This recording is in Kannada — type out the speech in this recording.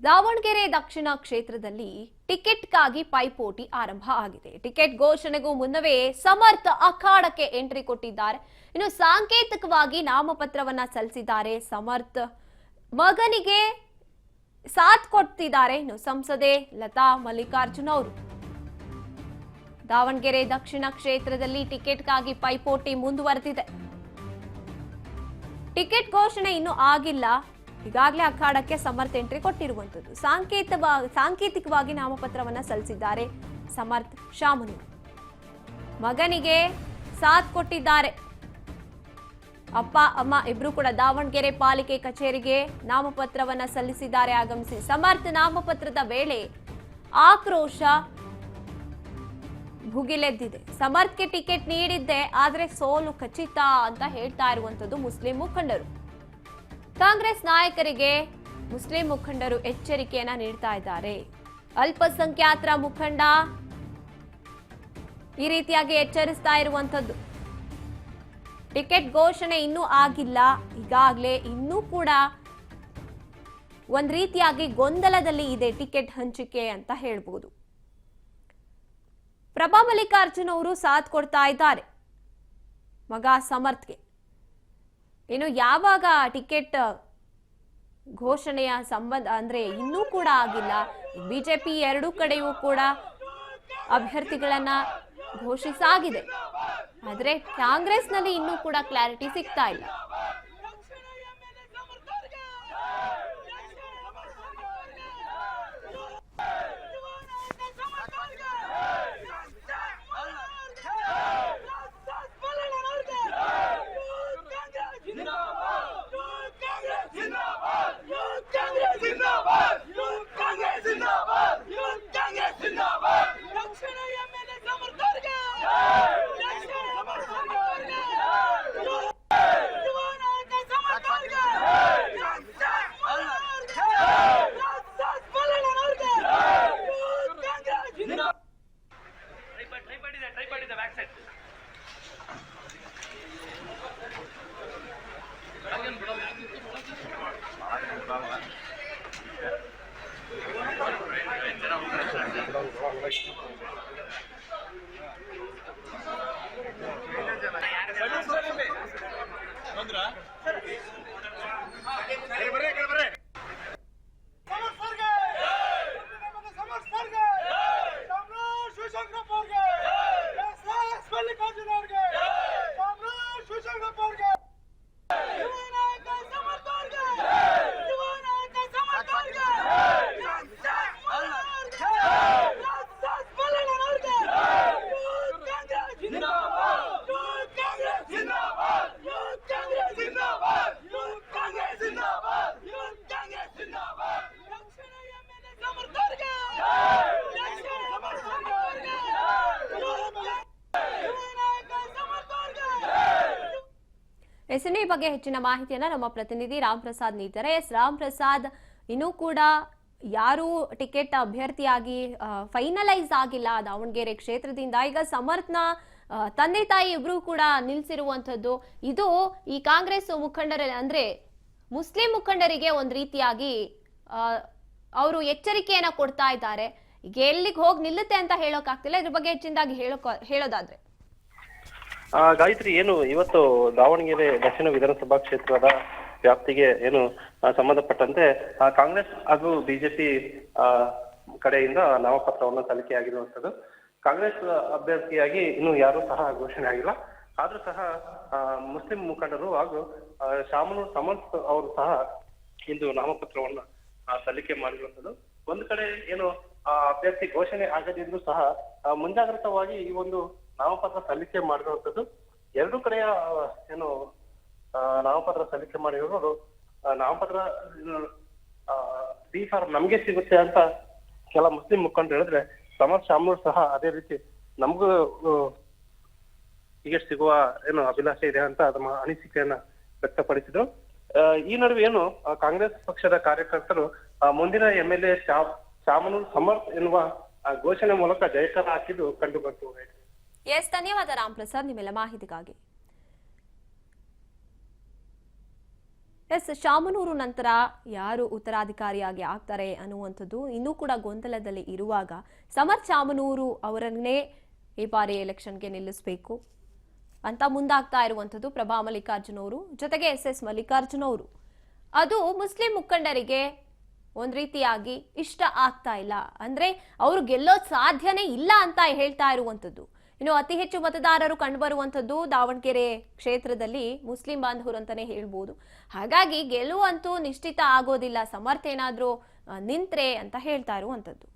ದಾವಣಗೆರೆ ದಕ್ಷಿಣ ಕ್ಷೇತ್ರದಲ್ಲಿ ಟಿಕೆಟ್ಗಾಗಿ ಪೈಪೋಟಿ ಆರಂಭ ಆಗಿದೆ. ಟಿಕೆಟ್ ಘೋಷಣೆಗೂ ಮುನ್ನವೇ ಸಮರ್ಥ ಅಖಾಡಕ್ಕೆ ಎಂಟ್ರಿ ಕೊಟ್ಟಿದ್ದಾರೆ. ಇನ್ನು ಸಾಂಕೇತಿಕವಾಗಿ ನಾಮಪತ್ರವನ್ನ ಸಲ್ಲಿಸಿದ್ದಾರೆ. ಸಮರ್ಥ ಮಗನಿಗೆ ಸಾಥ್ ಕೊಡ್ತಿದ್ದಾರೆ. ಇನ್ನು ಸಂಸದೆ ಲತಾ ಮಲ್ಲಿಕಾರ್ಜುನ್ ಅವರು ದಾವಣಗೆರೆ ದಕ್ಷಿಣ ಕ್ಷೇತ್ರದಲ್ಲಿ ಟಿಕೆಟ್ಗಾಗಿ ಪೈಪೋಟಿ ಮುಂದುವರೆದಿದೆ. ಟಿಕೆಟ್ ಘೋಷಣೆ ಇನ್ನೂ ಆಗಿಲ್ಲ. ಈಗಾಗಲೇ ಅಖಾಡಕ್ಕೆ ಸಮರ್ಥ ಎಂಟ್ರಿ ಕೊಟ್ಟಿರುವಂತದ್ದು. ಸಾಂಕೇತಿಕವಾಗಿ ನಾಮಪತ್ರವನ್ನ ಸಲ್ಲಿಸಿದ್ದಾರೆ ಸಮರ್ಥ ಶಾಮನೂರು. ಮಗನಿಗೆ ಸಾಥ್ ಕೊಟ್ಟಿದ್ದಾರೆ. ಅಪ್ಪ ಅಮ್ಮ ಇಬ್ರು ಕೂಡ ದಾವಣಗೆರೆ ಪಾಲಿಕೆ ಕಚೇರಿಗೆ ನಾಮಪತ್ರವನ್ನ ಸಲ್ಲಿಸಿದ್ದಾರೆ. ಆಗಮಿಸಿ ಸಮರ್ಥ ನಾಮಪತ್ರದ ವೇಳೆ ಆಕ್ರೋಶ ಭುಗಿಲೆದ್ದಿದೆ. ಸಮರ್ಥ್ಗೆ ಟಿಕೆಟ್ ನೀಡಿದ್ದೆ, ಆದ್ರೆ ಸೋಲು ಖಚಿತ ಅಂತ ಹೇಳ್ತಾ ಇರುವಂತದ್ದು ಮುಸ್ಲಿಂ ಮುಖಂಡರು. ಕಾಂಗ್ರೆಸ್ ನಾಯಕರಿಗೆ ಮುಸ್ಲಿಂ ಮುಖಂಡರು ಎಚ್ಚರಿಕೆಯನ್ನ ನೀಡ್ತಾ ಇದ್ದಾರೆ. ಅಲ್ಪಸಂಖ್ಯಾತರ ಮುಖಂಡ ಈ ರೀತಿಯಾಗಿ ಎಚ್ಚರಿಸ್ತಾ ಇರುವಂತದ್ದು. ಟಿಕೆಟ್ ಘೋಷಣೆ ಇನ್ನೂ ಆಗಿಲ್ಲ. ಈಗಾಗಲೇ ಇನ್ನೂ ಕೂಡ ಒಂದ್ ರೀತಿಯಾಗಿ ಗೊಂದಲದಲ್ಲಿ ಇದೆ ಟಿಕೆಟ್ ಹಂಚಿಕೆ ಅಂತ ಹೇಳ್ಬಹುದು. ಪ್ರಭಾ ಮಲ್ಲಿಕಾರ್ಜುನ್ ಅವರು ಸಾಥ್ ಕೊಡ್ತಾ ಇದ್ದಾರೆ ಮಗ ಸಮರ್ಥ್ಗೆ. ಇನ್ನು ಯಾವಾಗ ಟಿಕೆಟ್ ಘೋಷಣೆಯ ಸಂಬಂಧ ಅಂದ್ರೆ ಇನ್ನೂ ಕೂಡ ಆಗಿಲ್ಲ. ಬಿಜೆಪಿ ಎರಡೂ ಕಡೆಯೂ ಕೂಡ ಅಭ್ಯರ್ಥಿಗಳನ್ನ ಘೋಷಿಸಾಗಿದೆ. ಆದ್ರೆ ಕಾಂಗ್ರೆಸ್ನಲ್ಲಿ ಇನ್ನೂ ಕೂಡ ಕ್ಲಾರಿಟಿ ಸಿಗ್ತಾ ಇಲ್ಲ. ಎಸ್ಎನ್ಎ ಬಗ್ಗೆ ಹೆಚ್ಚಿನ ಮಾಹಿತಿಯನ್ನ ನಮ್ಮ ಪ್ರತಿನಿಧಿ ರಾಮ್ ಪ್ರಸಾದ್ ನೀಡ್ತಾರೆ. ರಾಮ್ ಪ್ರಸಾದ್, ಇನ್ನೂ ಕೂಡ ಯಾರು ಟಿಕೆಟ್ ಅಭ್ಯರ್ಥಿಯಾಗಿ ಫೈನಲೈಸ್ ಆಗಿಲ್ಲ ದಾವಣಗೆರೆ ಕ್ಷೇತ್ರದಿಂದ. ಈಗ ಸಮರ್ಥ್ನ ತಂದೆ ತಾಯಿ ಇಬ್ರು ಕೂಡ ನಿಲ್ಸಿರುವಂತದ್ದು. ಇದು ಈ ಕಾಂಗ್ರೆಸ್ ಮುಖಂಡರ ಅಂದ್ರೆ ಮುಸ್ಲಿಂ ಮುಖಂಡರಿಗೆ ಒಂದ್ ರೀತಿಯಾಗಿ ಅವರು ಎಚ್ಚರಿಕೆಯನ್ನ ಕೊಡ್ತಾ ಇದ್ದಾರೆ. ಈಗ ಎಲ್ಲಿಗೆ ಹೋಗಿ ನಿಲ್ಲುತ್ತೆ ಅಂತ ಹೇಳೋಕ್ ಆಗ್ತಿಲ್ಲ. ಇದ್ರ ಬಗ್ಗೆ ಹೆಚ್ಚಿನದಾಗಿ ಹೇಳೋದಾದ್ರೆ ಗಾಯತ್ರಿ, ಏನು ಇವತ್ತು ದಾವಣಗೆರೆ ದಕ್ಷಿಣ ವಿಧಾನಸಭಾ ಕ್ಷೇತ್ರದ ವ್ಯಾಪ್ತಿಗೆ ಏನು ಸಂಬಂಧಪಟ್ಟಂತೆ ಕಾಂಗ್ರೆಸ್ ಹಾಗೂ ಬಿಜೆಪಿ ಕಡೆಯಿಂದ ನಾಮಪತ್ರವನ್ನು ಸಲ್ಲಿಕೆಯಾಗಿರುವಂತದ್ದು. ಕಾಂಗ್ರೆಸ್ ಅಭ್ಯರ್ಥಿಯಾಗಿ ಇನ್ನು ಯಾರೂ ಸಹ ಘೋಷಣೆ ಆಗಿಲ್ಲ. ಆದ್ರೂ ಸಹ ಮುಸ್ಲಿಂ ಮುಖಂಡರು ಹಾಗೂ ಶಾಮನೂರ್ ಸಮರ್ಥ ಅವರು ಸಹ ಇಂದು ನಾಮಪತ್ರವನ್ನ ಸಲ್ಲಿಕೆ ಮಾಡಿರುವಂತದ್ದು. ಒಂದು ಕಡೆ ಏನು ಅಭ್ಯರ್ಥಿ ಘೋಷಣೆ ಆಗದಿದ್ರು ಸಹ ಮುಂಜಾಗ್ರತವಾಗಿ ಈ ಒಂದು ನಾಮಪತ್ರ ಸಲ್ಲಿಕೆ ಮಾಡಿರುವಂತದ್ದು. ಎರಡೂ ಕಡೆಯ ಏನು ನಾಮಪತ್ರ ಸಲ್ಲಿಕೆ ಮಾಡಿರೋರು ನಾಮಪತ್ರ ಡಿ ಫಾರ್ಮ್ ನಮ್ಗೆ ಸಿಗುತ್ತೆ ಅಂತ ಕೆಲ ಮುಸ್ಲಿಂ ಮುಖಂಡರು ಹೇಳಿದ್ರೆ, ಸಮರ್ಥ ಶಾಮನೂರ್ ಸಹ ಅದೇ ರೀತಿ ನಮಗೂ ಟಿಕೆಟ್ ಸಿಗುವ ಏನು ಅಭಿಲಾಷೆ ಇದೆ ಅಂತ ತಮ್ಮ ಅನಿಸಿಕೆಯನ್ನ ವ್ಯಕ್ತಪಡಿಸಿದ್ರು. ಈ ನಡುವೆ ಏನು ಕಾಂಗ್ರೆಸ್ ಪಕ್ಷದ ಕಾರ್ಯಕರ್ತರು ಮುಂದಿನ MLA ಶಾಮನೂರ್ ಸಮರ್ಥ ಎನ್ನುವ ಘೋಷಣೆ ಮೂಲಕ ಜಯಕಾರ ಹಾಕಿದ್ದು ಕಂಡು ಬಂತು. ಎಸ್, ಧನ್ಯವಾದ ರಾಮ್ ಪ್ರಸಾದ್ ನಿಮ್ಮೆಲ್ಲ ಮಾಹಿತಿಗಾಗಿ. ಎಸ್, ಶಾಮನೂರು ನಂತರ ಯಾರು ಉತ್ತರಾಧಿಕಾರಿಯಾಗಿ ಆಗ್ತಾರೆ ಅನ್ನುವಂಥದ್ದು ಇನ್ನೂ ಕೂಡ ಗೊಂದಲದಲ್ಲಿ ಇರುವಾಗ ಸಮರ್ಥ್ ಶಾಮನೂರು ಅವರನ್ನೇ ಈ ಬಾರಿ ಎಲೆಕ್ಷನ್ಗೆ ನಿಲ್ಲಿಸಬೇಕು ಅಂತ ಮುಂದಾಗ್ತಾ ಇರುವಂಥದ್ದು ಪ್ರಭಾ ಮಲ್ಲಿಕಾರ್ಜುನ್ ಅವರು, ಜೊತೆಗೆ ಎಸ್ ಮಲ್ಲಿಕಾರ್ಜುನ್ ಅವರು. ಅದು ಮುಸ್ಲಿಂ ಮುಖಂಡರಿಗೆ ಒಂದ್ ರೀತಿಯಾಗಿ ಇಷ್ಟ ಆಗ್ತಾ ಇಲ್ಲ, ಅಂದ್ರೆ ಅವರು ಗೆಲ್ಲೋದ್ ಸಾಧ್ಯನೇ ಇಲ್ಲ ಅಂತ ಹೇಳ್ತಾ ಇರುವಂಥದ್ದು. ಇನ್ನು ಅತಿ ಹೆಚ್ಚು ಮತದಾರರು ಕಂಡುಬರುವಂಥದ್ದು ದಾವಣಗೆರೆ ಕ್ಷೇತ್ರದಲ್ಲಿ ಮುಸ್ಲಿಂ ಬಾಂಧವರು ಅಂತಾನೆ ಹೇಳ್ಬೋದು. ಹಾಗಾಗಿ ಗೆಲುವಂತೂ ನಿಶ್ಚಿತ ಆಗೋದಿಲ್ಲ, ಸಮರ್ಥ್ ಏನಾದ್ರೂ ನಿಂತ್ರೆ ಅಂತ ಹೇಳ್ತಾ ಇರುವಂಥದ್ದು.